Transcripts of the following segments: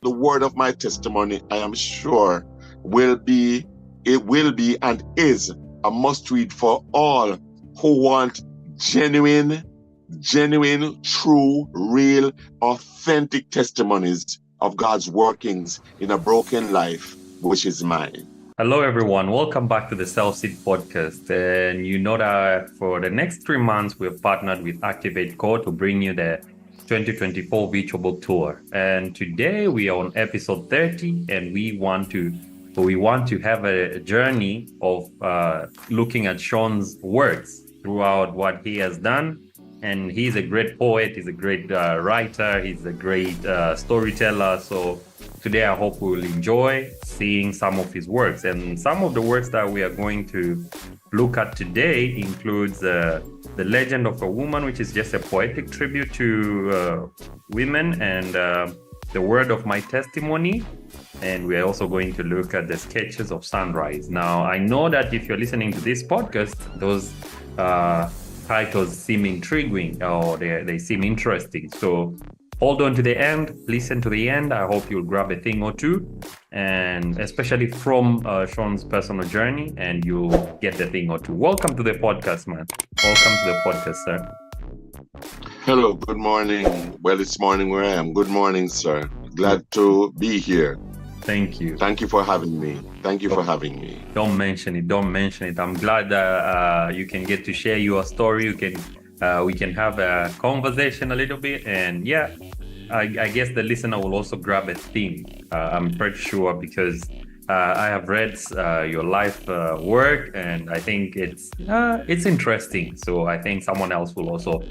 the word of my testimony, I am sure, it will be and is a must read for all who want genuine, true, real, authentic testimonies of God's workings in a broken life, which is mine. Hello, everyone. Welcome back to the Selfseed Podcast. And you know that for the next 3 months, we've partnered with Activate Core to bring you the 2024 Virtual Book Tour. And today we are on episode 30, and we want to have a journey of looking at Sean's works throughout what he has done. And he's a great poet, he's a great writer, he's a great storyteller. So today I hope we will enjoy seeing some of his works. And some of the works that we are going to look at today includes The Legend of a Woman, which is just a poetic tribute to women, and The Word of My Testimony. And we're also going to look at the Sketches of Sunrise. Now, I know that if you're listening to this podcast, those titles seem intriguing or they seem interesting. So hold on to the end, listen to the end. I hope you'll grab a thing or two, and especially from Sean's personal journey, and you'll get the thing or two. Welcome to the podcast, man. Welcome to the podcast, sir. Hello, good morning. Well, it's morning where I am. Good morning, sir. Glad to be here. Thank you. Thank you for having me. Don't mention it. I'm glad that you can get to share your story. We can have a conversation a little bit, and yeah, I guess the listener will also grab a theme. I'm pretty sure, because I have read your life work, and I think it's interesting. So I think someone else will also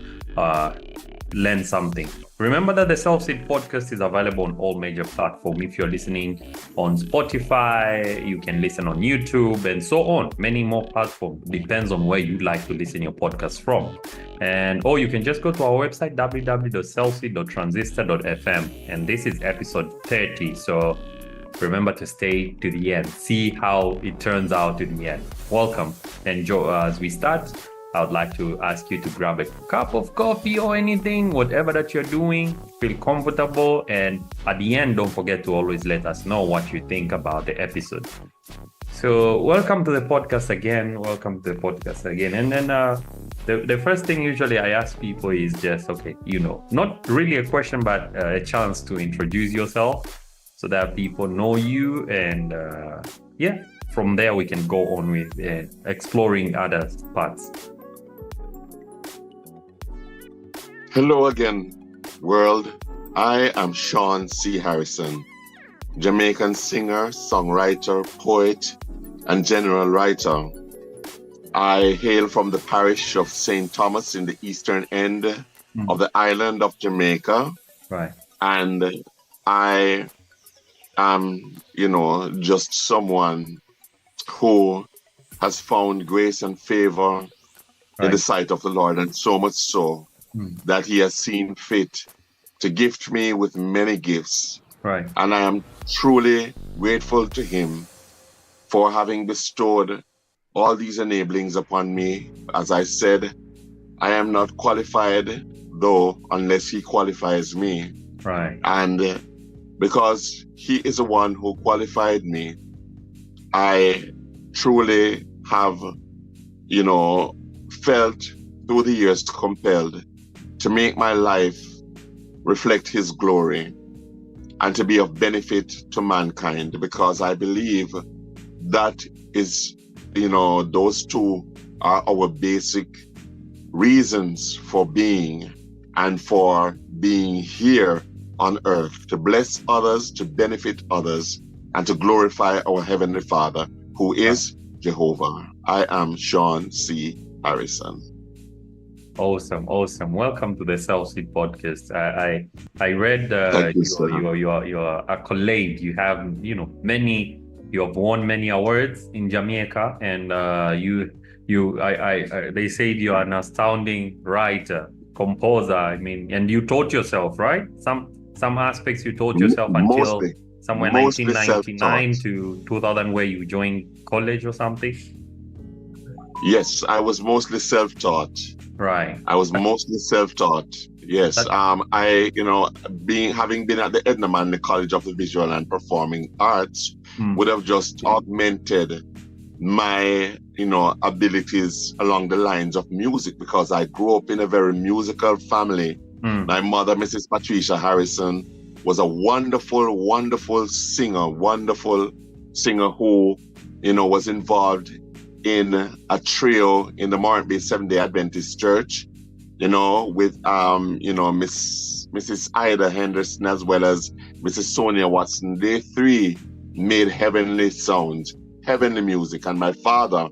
learn something. Remember that the Selfseed Podcast is available on all major platforms. If you're listening on Spotify, you can listen on YouTube and so on. Many more platforms. Depends on where you'd like to listen your podcast from. Or you can just go to our website, www.selfseed.transistor.fm. And this is episode 30. So remember to stay to the end. See how it turns out in the end. Welcome. Enjoy. As we start, I would like to ask you to grab a cup of coffee or anything, whatever that you're doing, feel comfortable. And at the end, don't forget to always let us know what you think about the episode. So welcome to the podcast again. And then the first thing usually I ask people is just, not really a question, but a chance to introduce yourself so that people know you. And from there we can go on with exploring other parts. Hello again, world. I am Sean C. Harrison, Jamaican singer, songwriter, poet, and general writer. I hail from the parish of St. Thomas in the eastern end of the island of Jamaica. Right. And I am, just someone who has found grace and favor in the sight of the Lord, and so much so that he has seen fit to gift me with many gifts. Right. And I am truly grateful to him for having bestowed all these enablings upon me. As I said, I am not qualified, though, unless he qualifies me. Right. And because he is the one who qualified me, I truly have, felt through the years compelled to make my life reflect his glory and to be of benefit to mankind, because I believe that is, those two are our basic reasons for being and for being here on earth, to bless others, to benefit others, and to glorify our Heavenly Father, who is Jehovah. I am Sean C. Harrison. Awesome. Welcome to the Selfseed Podcast. I read your accolade. You have you have won many awards in Jamaica, and they said you are an astounding writer, composer. And you taught yourself, right? Some aspects you taught yourself until somewhere 1999 to 2000, where you joined college or something. Yes, I was mostly self-taught. Right. I was mostly self-taught. Yes. I, having been at the Edna Manley College of the Visual and Performing Arts would have just augmented my, abilities along the lines of music, because I grew up in a very musical family. My mother, Mrs. Patricia Harrison, was a wonderful singer who, was involved in a trio in the Morant Bay Seventh-day Adventist Church, with, Mrs. Ida Henderson as well as Mrs. Sonia Watson. They three made heavenly sounds, heavenly music. And my father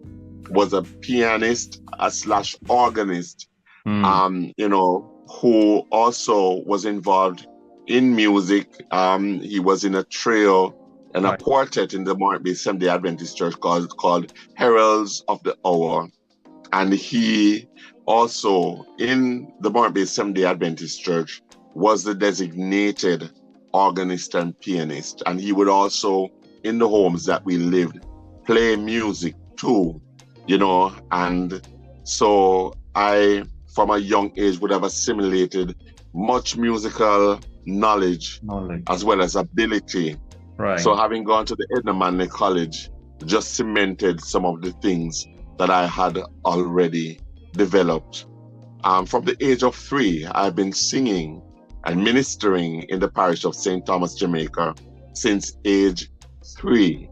was a pianist / organist, who also was involved in music. He was in a trio and a quartet in the Morant Bay Seventh-day Adventist Church called Heralds of the Hour. And he also, in the Morant Bay Seventh-day Adventist Church, was the designated organist and pianist. And he would also, in the homes that we lived, play music too, and so I, from a young age, would have assimilated much musical knowledge. As well as ability. Right. So having gone to the Edna Manley College just cemented some of the things that I had already developed. From the age of 3, I've been singing and ministering in the parish of St. Thomas, Jamaica since age 3.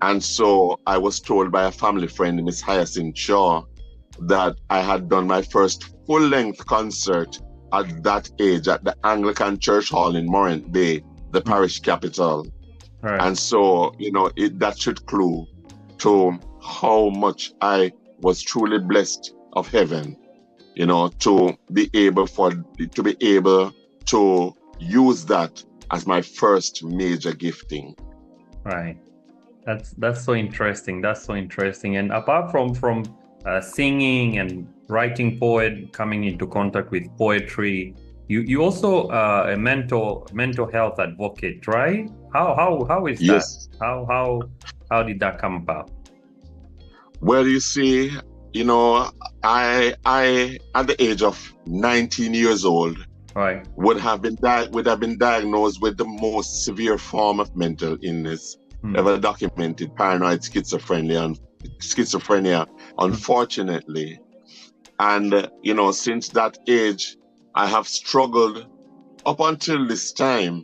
And so I was told by a family friend, Miss Hyacinth Shaw, that I had done my first full-length concert at that age at the Anglican Church Hall in Morant Bay, the parish capital. Right. And so, that should clue to how much I was truly blessed of heaven, to be able to use that as my first major gifting. Right. That's so interesting. And apart from singing and writing coming into contact with poetry, you also a mental health advocate, right? How is yes. that? How did that come about? Well, you see, I at the age of 19 years old, right, would have been diagnosed with the most severe form of mental illness ever documented, paranoid schizophrenia, unfortunately. And, since that age, I have struggled up until this time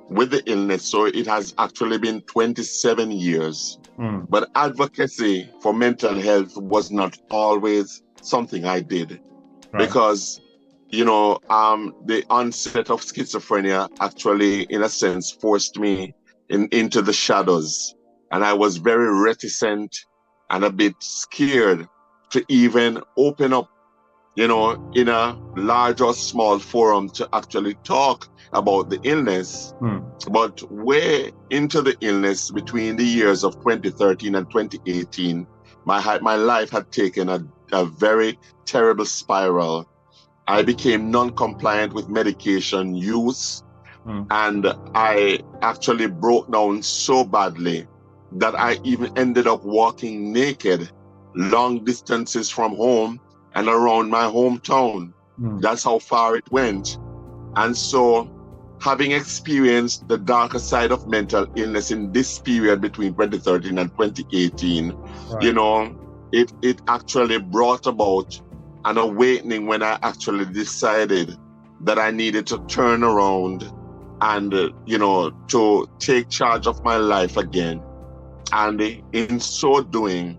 with the illness. So it has actually been 27 years. But advocacy for mental health was not always something I did. Right. Because, the onset of schizophrenia actually, in a sense, forced me into the shadows. And I was very reticent and a bit scared to even open up, in a large or small forum to actually talk about the illness. But way into the illness, between the years of 2013 and 2018, my life had taken a very terrible spiral. I became non-compliant with medication use, and I actually broke down so badly that I even ended up walking naked long distances from home and around my hometown. That's how far it went. And so, having experienced the darker side of mental illness in this period between 2013 and 2018, right, it actually brought about an awakening when I actually decided that I needed to turn around and, to take charge of my life again. And in so doing,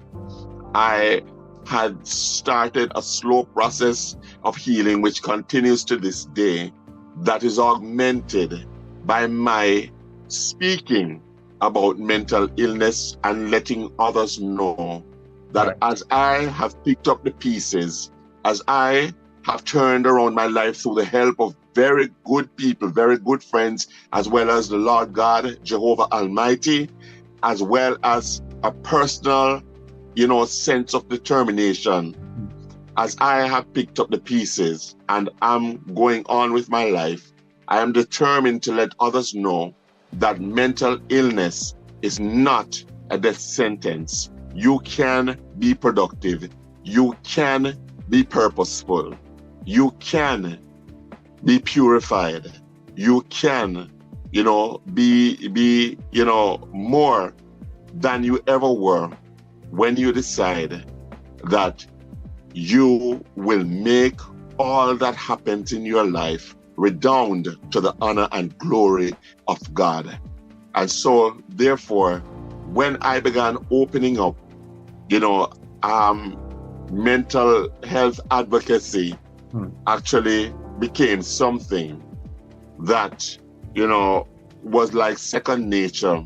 I had started a slow process of healing, which continues to this day, that is augmented by my speaking about mental illness and letting others know that as I have picked up the pieces, as I have turned around my life through the help of very good people, very good friends, as well as the Lord God, Jehovah Almighty, as well as a personal, sense of determination, as I have picked up the pieces and I'm going on with my life, I am determined to let others know that mental illness is not a death sentence. You can be productive. You can be purposeful. You can be purified. You can, be, more than you ever were when you decide that you will make all that happens in your life redound to the honor and glory of God. And so, therefore, when I began opening up, mental health advocacy actually became something that, was like second nature.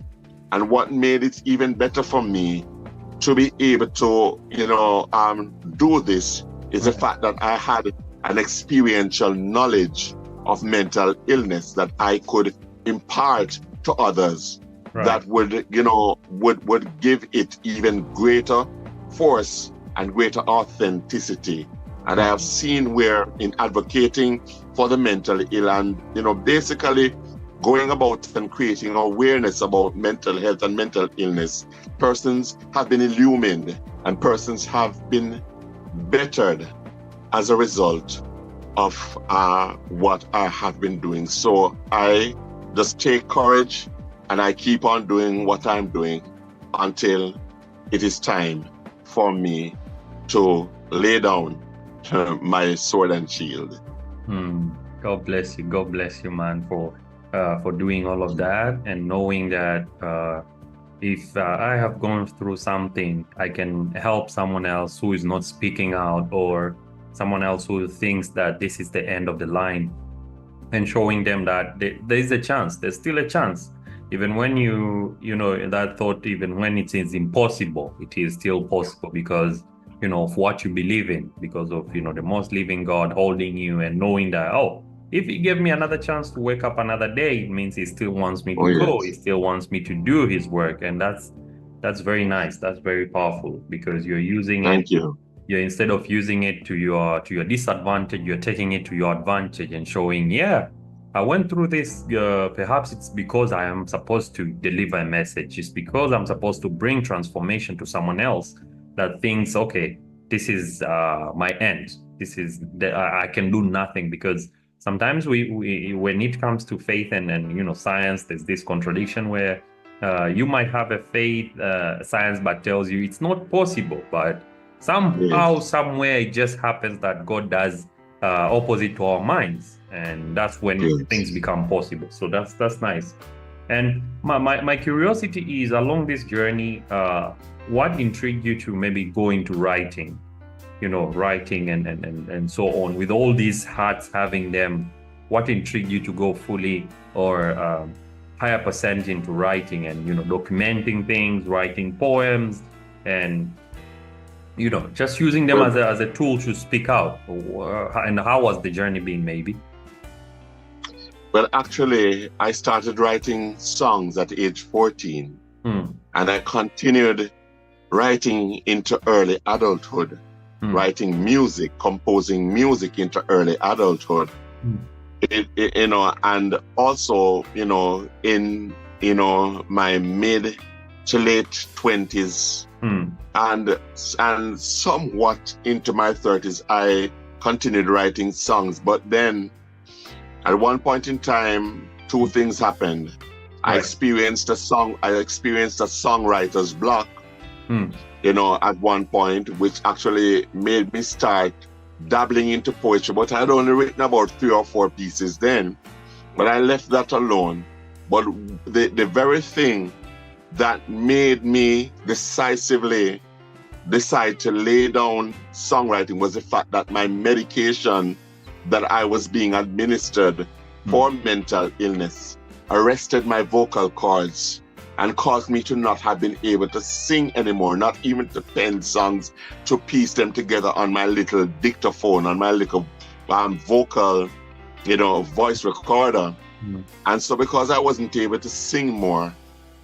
And what made it even better for me to be able to, do this is the fact that I had an experiential knowledge of mental illness that I could impart to others that would, would give it even greater force and greater authenticity. And I have seen where in advocating for the mentally ill and, basically going about and creating awareness about mental health and mental illness, persons have been illumined and persons have been bettered as a result of what I have been doing. So I just take courage and I keep on doing what I'm doing until it is time for me to lay down my sword and shield. God bless you. God bless you, man, for doing all of that and knowing that if I have gone through something, I can help someone else who is not speaking out, or someone else who thinks that this is the end of the line, and showing them that there is a chance. There's still a chance. Even when that thought, even when it is impossible, it is still possible because, of what you believe in, because of, the most living God holding you and knowing that, if he gave me another chance to wake up another day, it means he still wants me to go. He still wants me to do his work. And that's very nice. That's very powerful because you're using Thank you. You're, instead of using it to your disadvantage, you're taking it to your advantage and showing, I went through this. Perhaps it's because I am supposed to deliver a message. It's because I'm supposed to bring transformation to someone else that thinks, okay, this is my end. This is I can do nothing. Because sometimes we when it comes to faith and science, there's this contradiction where you might have a faith science but tells you it's not possible, but somehow, somewhere, it just happens that God does opposite to our minds, and that's when things become possible. So that's nice. And my curiosity is, along this journey, what intrigued you to maybe go into writing, writing and so on, with all these hats having them? What intrigued you to go fully or higher percent into writing and documenting things, writing poems, and just using them as a tool to speak out? And how was the journey been, maybe? Well, actually, I started writing songs at age 14, and I continued writing into early adulthood, writing music, composing music into early adulthood. And also, in, my mid to late 20s, and somewhat into my 30s, I continued writing songs. But then, at one point in time, two things happened. I experienced a songwriter's block, at one point, which actually made me start dabbling into poetry. But I'd only written about 3 or 4 pieces then. But I left that alone. But the very thing that made me decisively decide to lay down songwriting was the fact that my medication that I was being administered for mental illness arrested my vocal cords and caused me to not have been able to sing anymore, not even to pen songs, to piece them together on my little dictaphone, on my little vocal, voice recorder. And so because I wasn't able to sing more,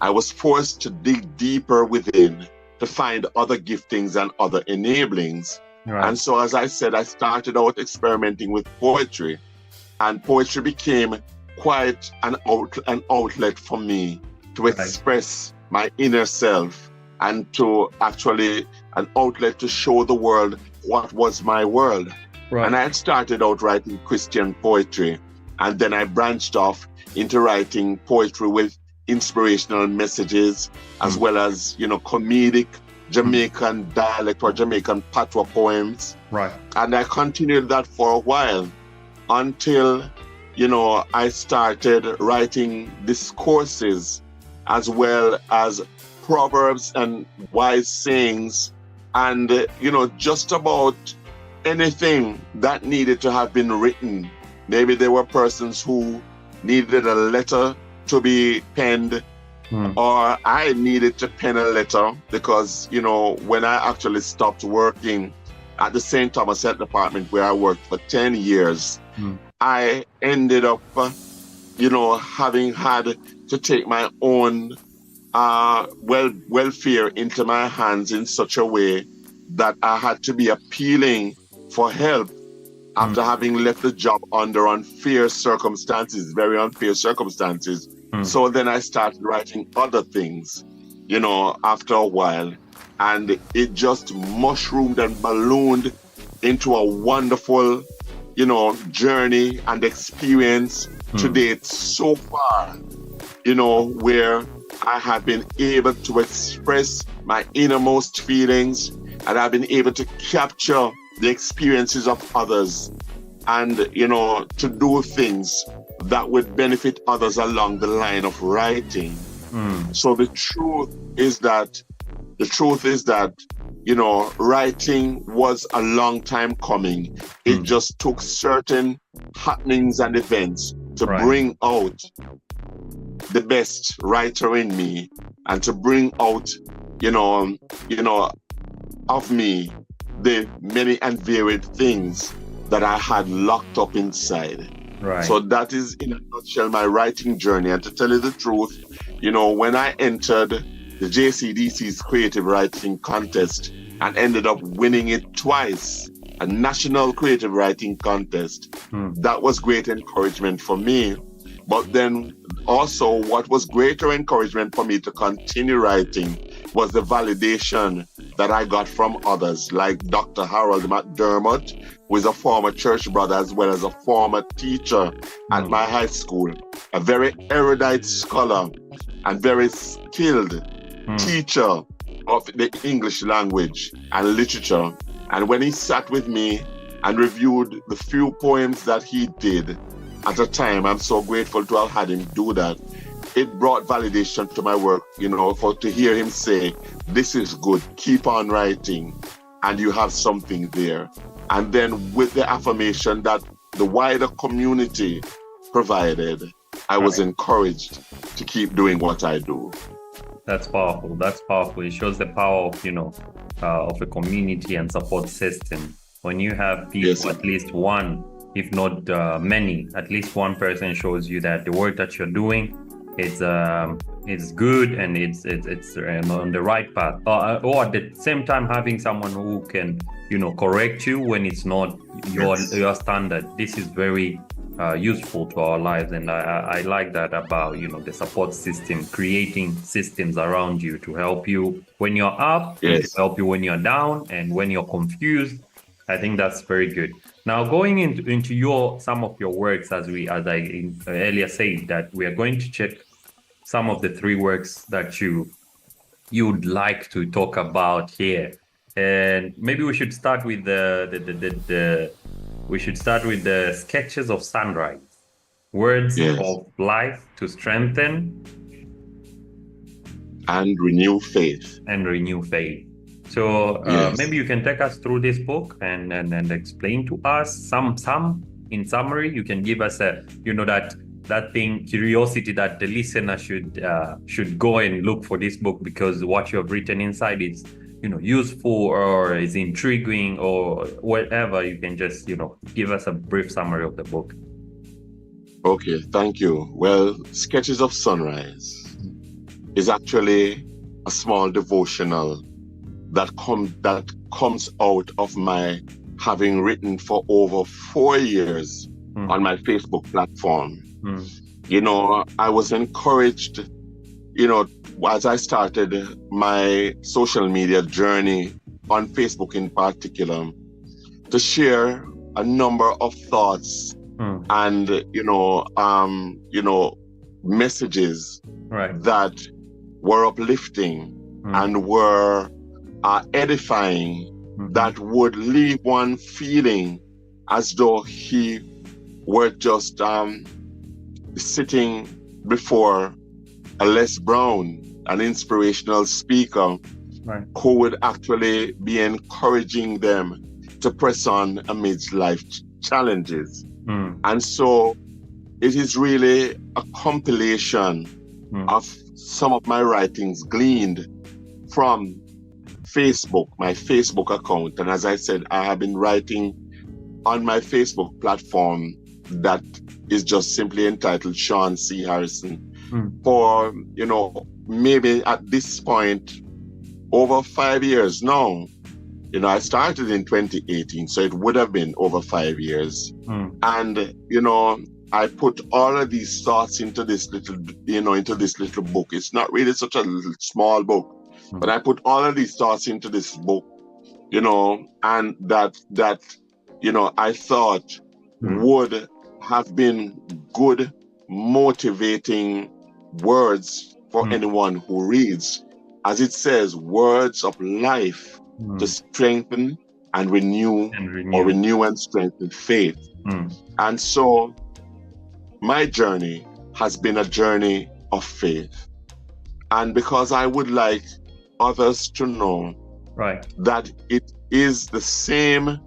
I was forced to dig deeper within to find other giftings and other enablings. And so, as I said, I started out experimenting with poetry, and poetry became quite an outlet for me to express my inner self, and to actually an outlet to show the world what was my world. Right. And I had started out writing Christian poetry, and then I branched off into writing poetry with inspirational messages, as well as, comedic Jamaican dialect or Jamaican patois poems. Right. And I continued that for a while until, I started writing discourses as well as proverbs and wise sayings and, just about anything that needed to have been written. Maybe there were persons who needed a letter to be penned, or I needed to pen a letter because, when I actually stopped working at the St. Thomas Health Department where I worked for 10 years, I ended up, having had to take my own welfare into my hands in such a way that I had to be appealing for help after having left the job under unfair circumstances, very unfair circumstances. So then I started writing other things, after a while, and it just mushroomed and ballooned into a wonderful, journey and experience to date so far, where I have been able to express my innermost feelings, and I've been able to capture the experiences of others and, to do things that would benefit others along the line of writing. So the truth is that, writing was a long time coming. It just took certain happenings and events to bring out the best writer in me and to bring out, of me, the many and varied things that I had locked up inside. Right. So that is, in a nutshell, my writing journey. And to tell you the truth, when I entered the JCDC's creative writing contest and ended up winning it twice, a national creative writing contest, that was great encouragement for me. But then also what was greater encouragement for me to continue writing was the validation that I got from others, like Dr. Harold McDermott, who is a former church brother as well as a former teacher at my high school, a very erudite scholar and very skilled teacher of the English language and literature. And when he sat with me and reviewed the few poems that he did at a time, I'm so grateful to have had him do that. It brought validation to my work, to hear him say, this is good, keep on writing, and you have something there. And then with the affirmation that the wider community provided, I was encouraged to keep doing what I do. That's powerful. That's powerful. It shows the power of, of a community and support system. When you have people, at least one, if not many, at least one person shows you that the work that you're doing it's good and it's on the right path. Or at the same time, having someone who can, correct you when it's not your standard. This is very useful to our lives, and I like that about the support system, creating systems around you to help you when you're up, to help you when you're down, and when you're confused. I think that's very good. Now, going into some of your works, as I earlier said, that we are going to check some of the 3 works that you'd like to talk about here, and maybe we should start with the Sketches of Sunrise, Words of Life to Strengthen and Renew Faith. So maybe you can take us through this book and explain to us some in summary. You can give us that thing, curiosity, that the listener should go and look for this book, because what you have written inside is useful or is intriguing or whatever. You can just give us a brief summary of the book. Okay, thank you. Well, Sketches of Sunrise is actually a small devotional that comes out of my having written for over 4 years on my Facebook platform. I was encouraged, as I started my social media journey on Facebook in particular, to share a number of thoughts and messages that were uplifting and were edifying, that would leave one feeling as though he were just sitting before a Les Brown, an inspirational speaker, who would actually be encouraging them to press on amidst life challenges. And so it is really a compilation of some of my writings gleaned from Facebook, my Facebook account. And as I said, I have been writing on my Facebook platform that is just simply entitled Sean C. Harrison for, maybe at this point, over 5 years now. I started in 2018, so it would have been over 5 years. And, I put all of these thoughts into this little book. It's not really such a little small book, but I put all of these thoughts into this book, and that I thought would have been good, motivating words for anyone who reads. As it says, words of life to strengthen and renew and strengthen faith. And so my journey has been a journey of faith. And because I would like others to know that it is the same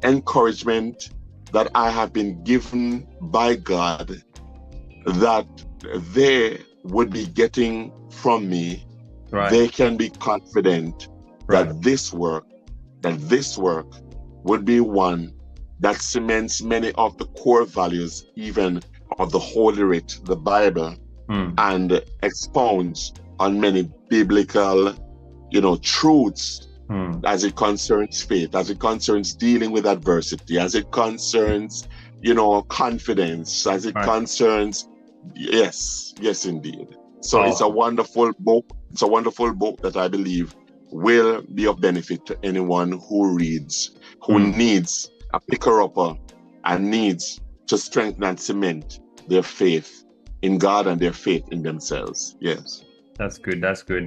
encouragement that I have been given by God that they would be getting from me, they can be confident that this work would be one that cements many of the core values even of the Holy Writ, the Bible, and expounds on many biblical, truths as it concerns faith, as it concerns dealing with adversity, as it concerns, confidence, as it concerns, yes, indeed. So it's a wonderful book. It's a wonderful book that I believe will be of benefit to anyone who reads, who needs a picker-upper and needs to strengthen and cement their faith in God and their faith in themselves. Yes. That's good.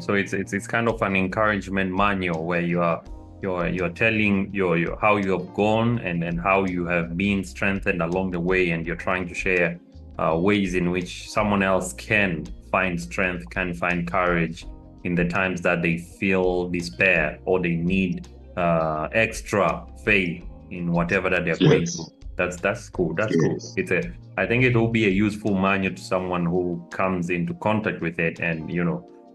So it's kind of an encouragement manual where you're telling your how you have gone and how you have been strengthened along the way, and you're trying to share ways in which someone else can find strength, can find courage in the times that they feel despair or they need extra faith in whatever that they're going through. That's cool. Cool. I think it will be a useful manual to someone who comes into contact with it and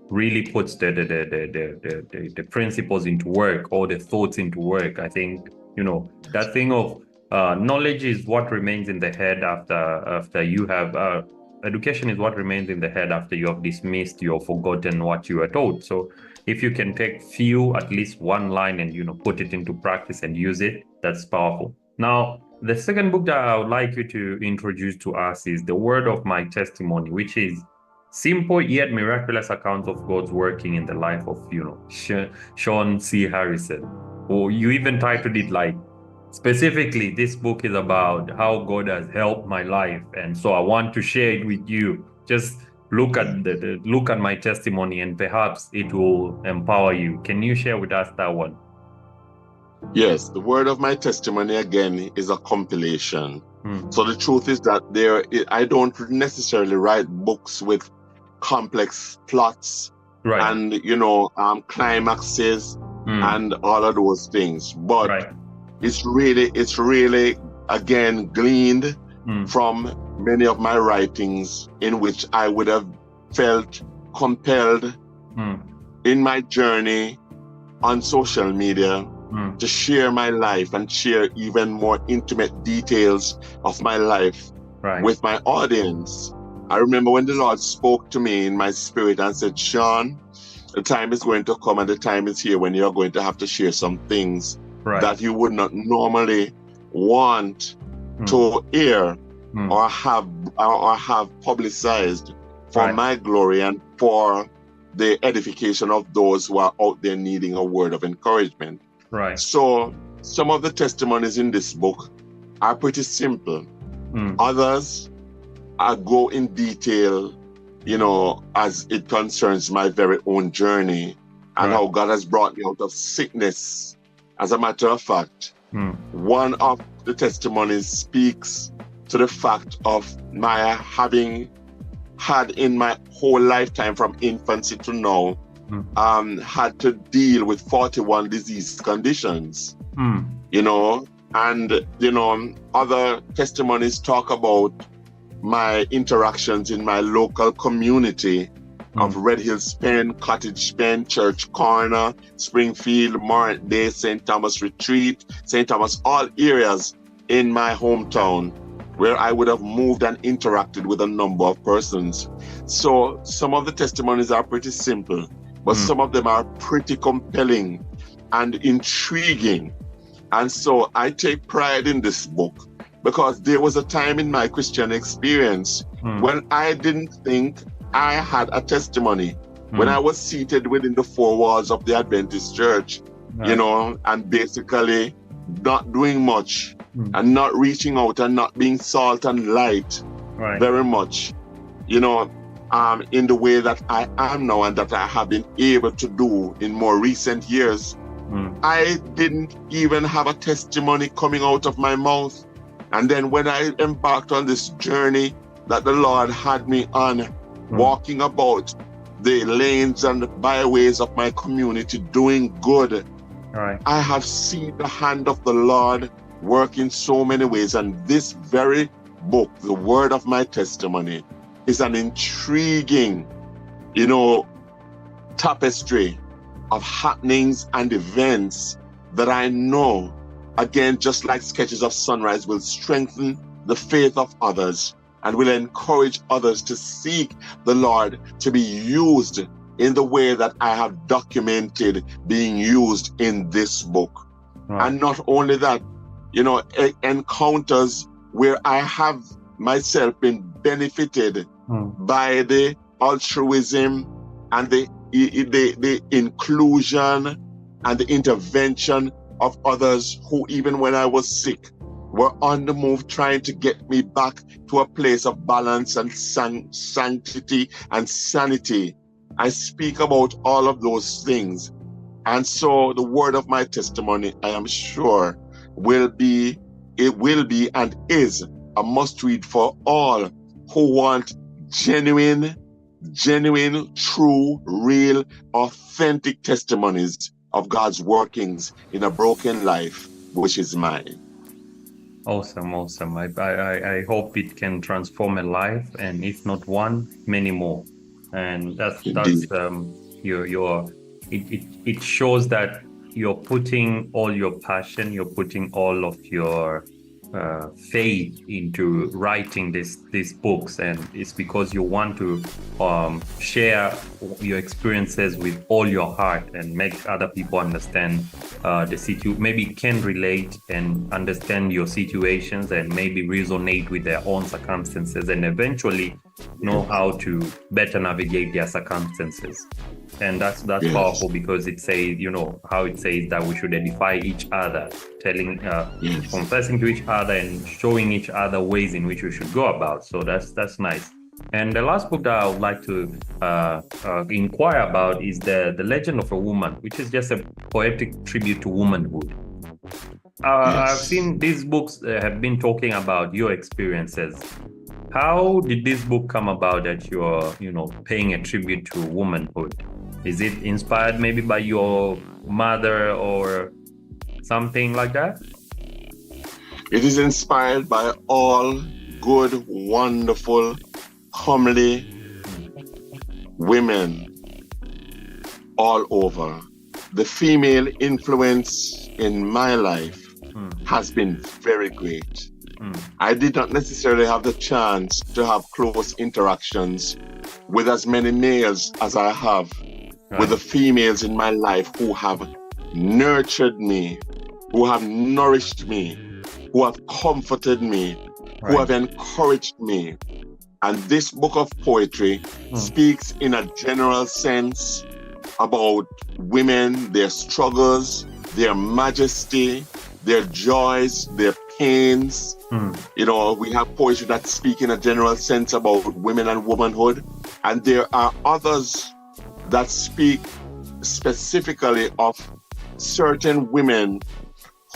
really puts the principles into work, or the thoughts into work. I think that thing of knowledge is what remains in the head after you have education is what remains in the head after you have dismissed, you have forgotten what you were taught. So if you can take at least one line and put it into practice and use it, that's powerful. Now, the second book that I would like you to introduce to us is The Word of My Testimony, which is simple yet miraculous accounts of God's working in the life of Sean C. Harrison. Or you even titled it like, specifically, this book is about how God has helped my life, and so I want to share it with you. Just look at look at my testimony, and perhaps it will empower you. Can you share with us that one? Yes, The Word of My Testimony again is a compilation. So the truth is that I don't necessarily write books with complex plots and climaxes and all of those things, but it's really again gleaned from many of my writings in which I would have felt compelled in my journey on social media to share my life and share even more intimate details of my life with my audience. I remember when the Lord spoke to me in my spirit and said, Sean, the time is going to come and the time is here when you're going to have to share some things that you would not normally want to hear or have publicized for my glory and for the edification of those who are out there needing a word of encouragement. So some of the testimonies in this book are pretty simple. Mm. Others, I go in detail, as it concerns my very own journey and Right. how God has brought me out of sickness. As a matter of fact, one of the testimonies speaks to the fact of my having had in my whole lifetime from infancy to now, had to deal with 41 disease conditions, and, other testimonies talk about my interactions in my local community of Red Hills Pen, Cottage Pen, Church Corner, Springfield, Morant Day, St. Thomas Retreat, St. Thomas, all areas in my hometown where I would have moved and interacted with a number of persons. So some of the testimonies are pretty simple, but some of them are pretty compelling and intriguing. And so I take pride in this book because there was a time in my Christian experience when I didn't think I had a testimony, when I was seated within the four walls of the Adventist church, and basically not doing much and not reaching out and not being salt and light very much, in the way that I am now and that I have been able to do in more recent years. I didn't even have a testimony coming out of my mouth. And then when I embarked on this journey that the Lord had me on, walking about the lanes and the byways of my community, doing good, I have seen the hand of the Lord work in so many ways. And this very book, The Word of My Testimony, is an intriguing, tapestry of happenings and events that I know, again, just like Sketches of Sunrise, will strengthen the faith of others and will encourage others to seek the Lord to be used in the way that I have documented being used in this book. And not only that, encounters where I have myself been benefited by the altruism and the inclusion and the intervention of others who, even when I was sick, were on the move trying to get me back to a place of balance and sanctity and sanity. I speak about all of those things. And so the word of my testimony, I am sure, will be and is a must read for all who want genuine, true, real, authentic testimonies of God's workings in a broken life, which is mine. Awesome. I hope it can transform a life, and if not one, many more. And that's it shows that you're putting all your passion, you're putting all of your faith into writing these books, and it's because you want to share your experiences with all your heart and make other people understand maybe can relate and understand your situations and maybe resonate with their own circumstances and eventually know how to better navigate their circumstances. And that's powerful, because it says, how it says that we should edify each other, telling, confessing to each other and showing each other ways in which we should go about. So that's nice. And the last book that I would like to inquire about is the Legend of a Woman, which is just a poetic tribute to womanhood. I've seen these books have been talking about your experiences. How did this book come about that you're, paying a tribute to womanhood? Is it inspired maybe by your mother or something like that? It is inspired by all good, wonderful, comely women all over. The female influence in my life has been very great. I did not necessarily have the chance to have close interactions with as many males as I have with the females in my life who have nurtured me, who have nourished me, who have comforted me, who have encouraged me. And this book of poetry speaks in a general sense about women, their struggles, their majesty, their joys, their pains. We have poetry that speak in a general sense about women and womanhood. And there are others that speak specifically of certain women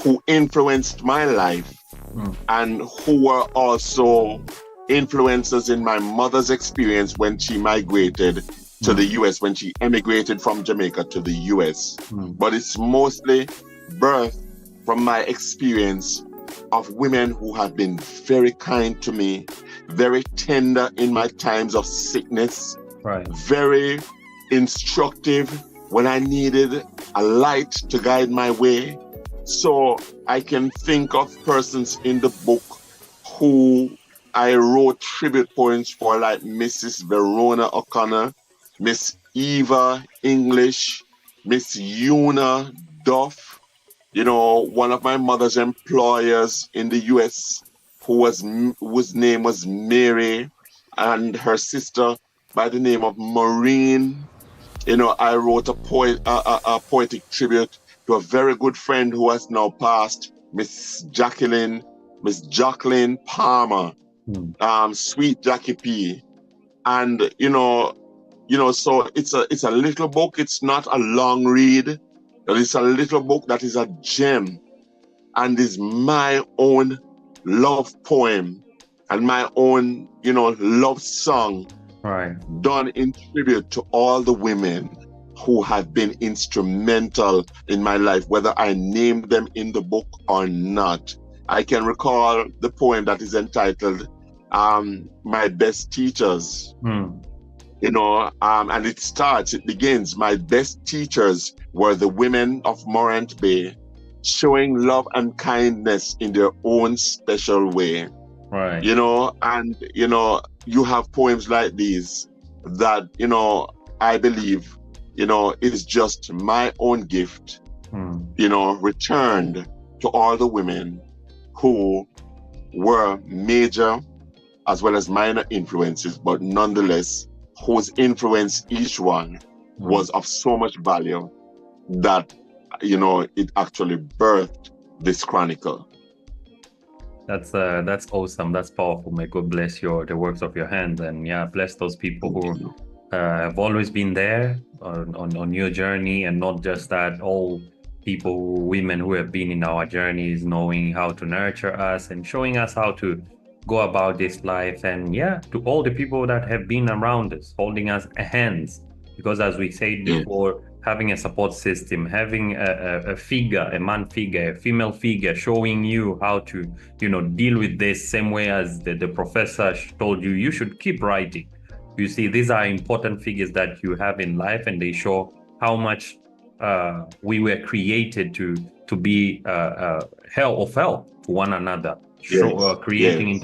who influenced my life and who were also influencers in my mother's experience when she migrated to the US, when she emigrated from Jamaica to the US. But it's mostly birthed from my experience of women who have been very kind to me, very tender in my times of sickness, very instructive when I needed a light to guide my way. So I can think of persons in the book who I wrote tribute poems for, like Mrs. Verona O'Connor, Miss Eva English, Miss Una Duff, one of my mother's employers in the US, whose name was Mary, and her sister by the name of Maureen. I wrote a poetic tribute to a very good friend who has now passed, Miss Jacqueline Palmer, Sweet Jackie P. And so it's a little book. It's not a long read, but it's a little book that is a gem and is my own love poem and my own, love song, done in tribute to all the women who have been instrumental in my life, whether I named them in the book or not. I can recall the poem that is entitled My Best Teachers. And it begins, my best teachers were the women of Morant Bay, showing love and kindness in their own special way. You have poems like these that, I believe, is just my own gift, returned to all the women who were major as well as minor influences, but nonetheless, whose influence each one was of so much value that, it actually birthed this chronicle. That's awesome. That's powerful. May God bless the works of your hands, and bless those people who have always been there on your journey, and not just that, all people, women who have been in our journeys, knowing how to nurture us and showing us how to go about this life, and to all the people that have been around us, holding us hands, because as we said before, having a support system, having a figure, a man figure, a female figure, showing you how to, deal with this, same way as the professor told you, you should keep writing. You see, these are important figures that you have in life, and they show how much we were created to be help to one another, creating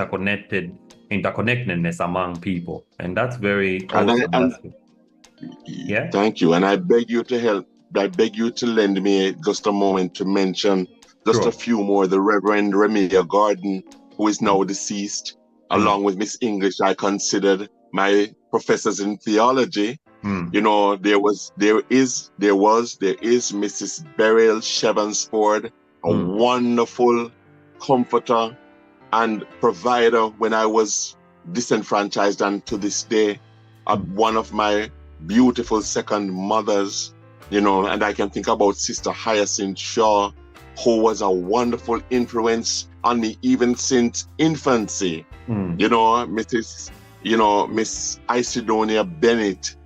interconnectedness among people, and that's very awesome. Thank you, and I beg you to lend me just a moment to mention a few more. The Reverend Remia Gordon, who is now deceased, along with Miss English, I considered my professors in theology. There is Mrs. Beryl Chevansford, a wonderful comforter and provider when I was disenfranchised, and to this day, one of my beautiful second mothers, and I can think about Sister Hyacinth Shaw, who was a wonderful influence on me even since infancy. Miss Isidonia Bennett,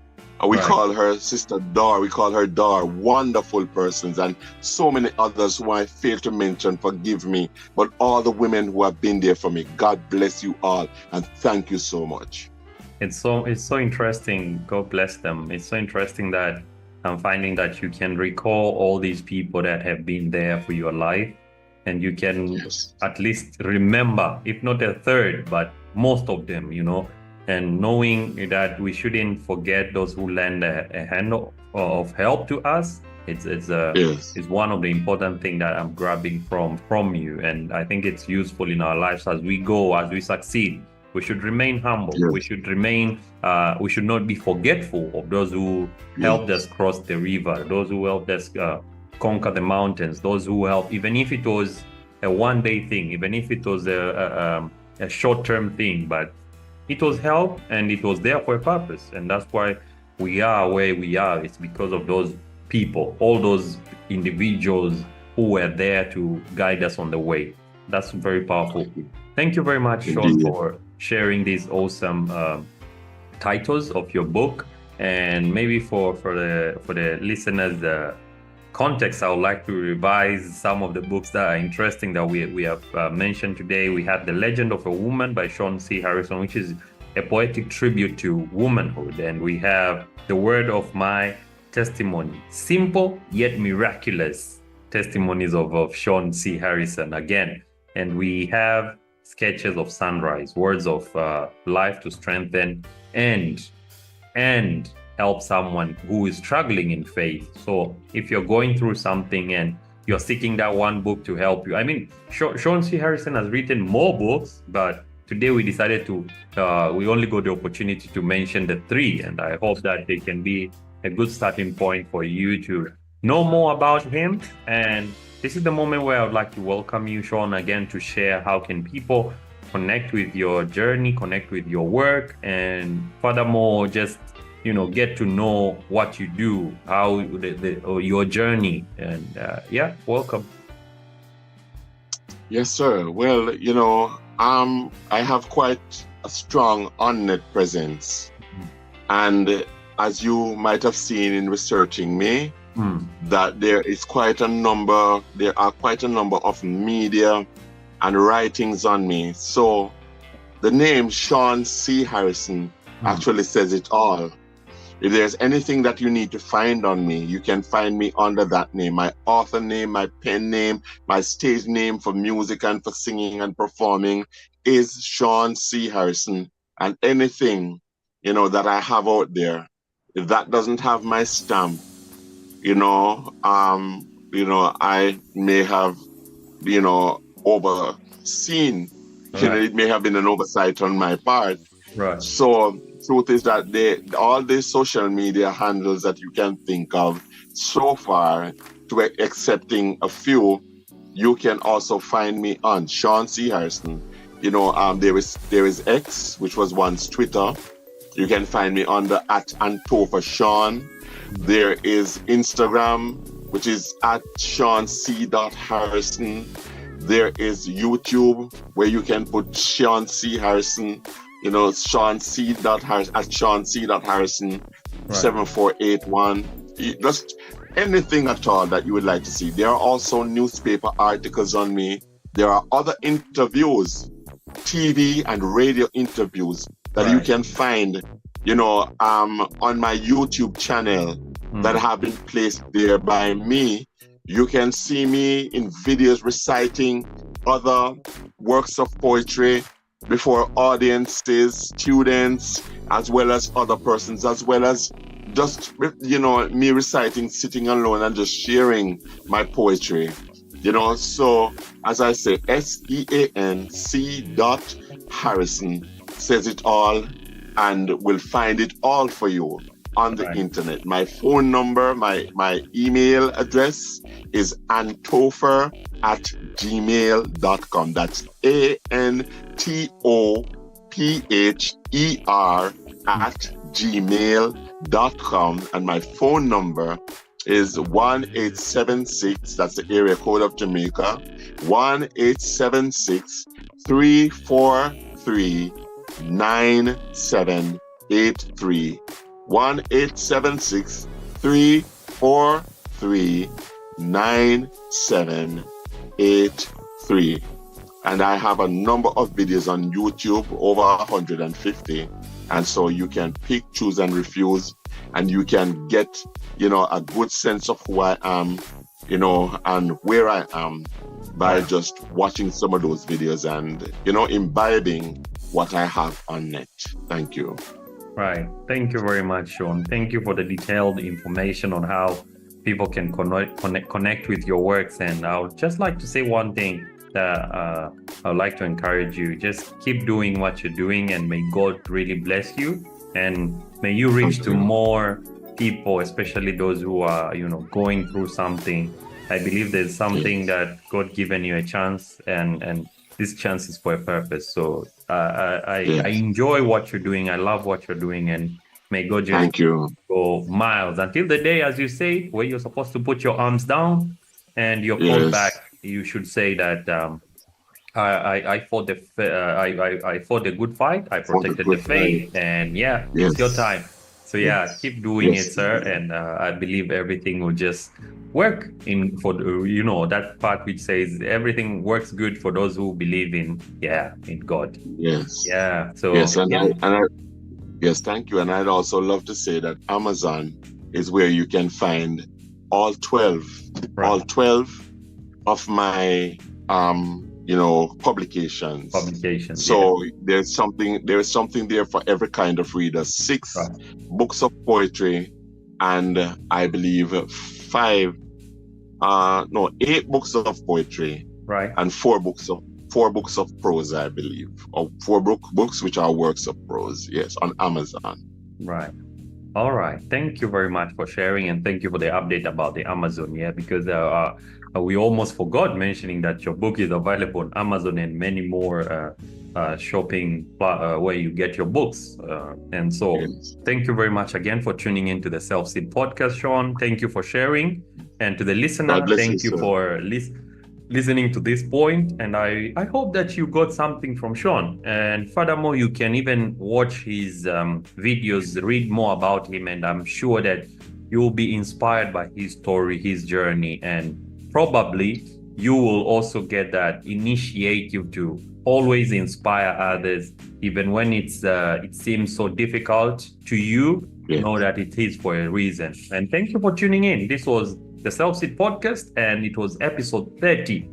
we call her Sister Dar, we call her Dar, wonderful persons, and so many others who I fail to mention, forgive me, but all the women who have been there for me, God bless you all, and thank you so much. It's so interesting. God bless them. It's so interesting that I'm finding that you can recall all these people that have been there for your life, and you can at least remember, if not a third, but most of them, and knowing that we shouldn't forget those who lend a hand of help to us. It's one of the important things that I'm grabbing from you, and I think it's useful in our lives as we go, as we succeed. We should remain humble. We should remain. We should not be forgetful of those who helped us cross the river, those who helped us conquer the mountains, those who helped, even if it was a one-day thing, even if it was a short-term thing, but it was help and it was there for a purpose. And that's why we are where we are. It's because of those people, all those individuals who were there to guide us on the way. That's very powerful. Thank you very much, Sean, for sharing these awesome titles of your book. And maybe for the listeners, the context, I would like to revise some of the books that are interesting that we have mentioned today. We had The Legend of a Woman by Sean C. Harrison, which is a poetic tribute to womanhood. And we have The Word of My Testimony, simple yet miraculous testimonies of Sean C. Harrison again. And we have Sketches of Sunrise, words of life to strengthen and help someone who is struggling in faith. So if you're going through something and you're seeking that one book to help you, I mean, Sean C. Harrison has written more books, but today we decided to, we only got the opportunity to mention the 3, and I hope that they can be a good starting point for you to know more about him. And this is the moment where I would like to welcome you, Sean, again, to share how can people connect with your journey, connect with your work, and furthermore, just get to know what you do, how your journey, and welcome. Yes, sir. Well, I have quite a strong on-net presence, and as you might have seen in researching me, that there are quite a number of media and writings on me. So the name Sean C. Harrison actually says it all. If there's anything that you need to find on me, you can find me under that name. My author name, my pen name, my stage name for music and for singing and performing is Sean C. Harrison. And anything, that I have out there, if that doesn't have my stamp, I may have, overseen. Right. It may have been an oversight on my part. Right. So truth is that all the social media handles that you can think of so far, to accepting a few, you can also find me on Sean C. Harrison. There is X, which was once Twitter. You can find me under @AntofaSean. There is Instagram, which is @SeanC.Harrison. There is YouTube, where you can put Sean C. Harrison, Sean C.Harrison @SeanC.Harrison, 7481. Just anything at all that you would like to see. There are also newspaper articles on me. There are other interviews, TV and radio interviews that you can find, on my YouTube channel that have been placed there by me. You can see me in videos reciting other works of poetry before audiences, students, as well as other persons, as well as just, me reciting, sitting alone and just sharing my poetry. So as I say, SeanC.Harrison says it all, and will find it all for you on the internet. My phone number, my email address is antopher@gmail.com. That's ANTOPHER@gmail.com. And my phone number is 1-876, that's the area code of Jamaica, 1-876-343-9783. 1-876-343-9783. And I have a number of videos on YouTube, over 150. And so you can pick, choose, and refuse, and you can get, a good sense of who I am, and where I am by just watching some of those videos and, imbibing what I have on net. Thank you. Right. Thank you very much, Sean. Thank you for the detailed information on how people can connect with your works. And I would just like to say one thing that I would like to encourage you. Just keep doing what you're doing, and may God really bless you. And may you reach to more people, especially those who are, going through something. I believe there's something that God given you a chance, and this chance is for a purpose. So I Yes. enjoy what you're doing. I love what you're doing, and may God just Thank you. go miles until the day, as you say, where you're supposed to put your arms down and you're called back. Yes. You should say that I fought I fought the good fight. I For the protected the good fight. faith, and yeah, it's your Yes. time. So yeah, Yes. keep doing it, Yes. sir. And I believe everything will just work in for that part which says everything works good for those who believe in God. Yes. Yeah. Yes. So yeah. Yes, thank you. And I'd also love to say that Amazon is where you can find all 12, Right. all 12 of my, publications. So there's something there for every kind of reader. 6 right. books of poetry, and I believe 8 books of poetry, Right. and 4 books of prose, I believe, or 4 books which are works of prose. Yes, on Amazon. Right. All right. Thank you very much for sharing, and thank you for the update about the Amazon. Yeah, because we almost forgot mentioning that your book is available on Amazon and many more shopping where you get your books. And so, Yes. thank you very much again for tuning into the Selfseed Podcast, Sean. Thank you for sharing, and to the listener, God bless thank you, you sir. for listening to this point. And I hope that you got something from Sean. And furthermore, you can even watch his videos, read more about him, and I'm sure that you will be inspired by his story, his journey, and probably you will also get that initiative to always inspire others, even when it seems so difficult to you. Yes. Know that it is for a reason. And thank you for tuning in. This was the Selfseed Podcast, and it was episode 30.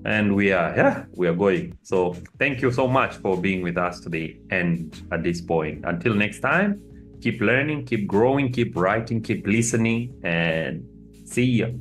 And we are going. So thank you so much for being with us today. And at this point, until next time, keep learning, keep growing, keep writing, keep listening, and see you.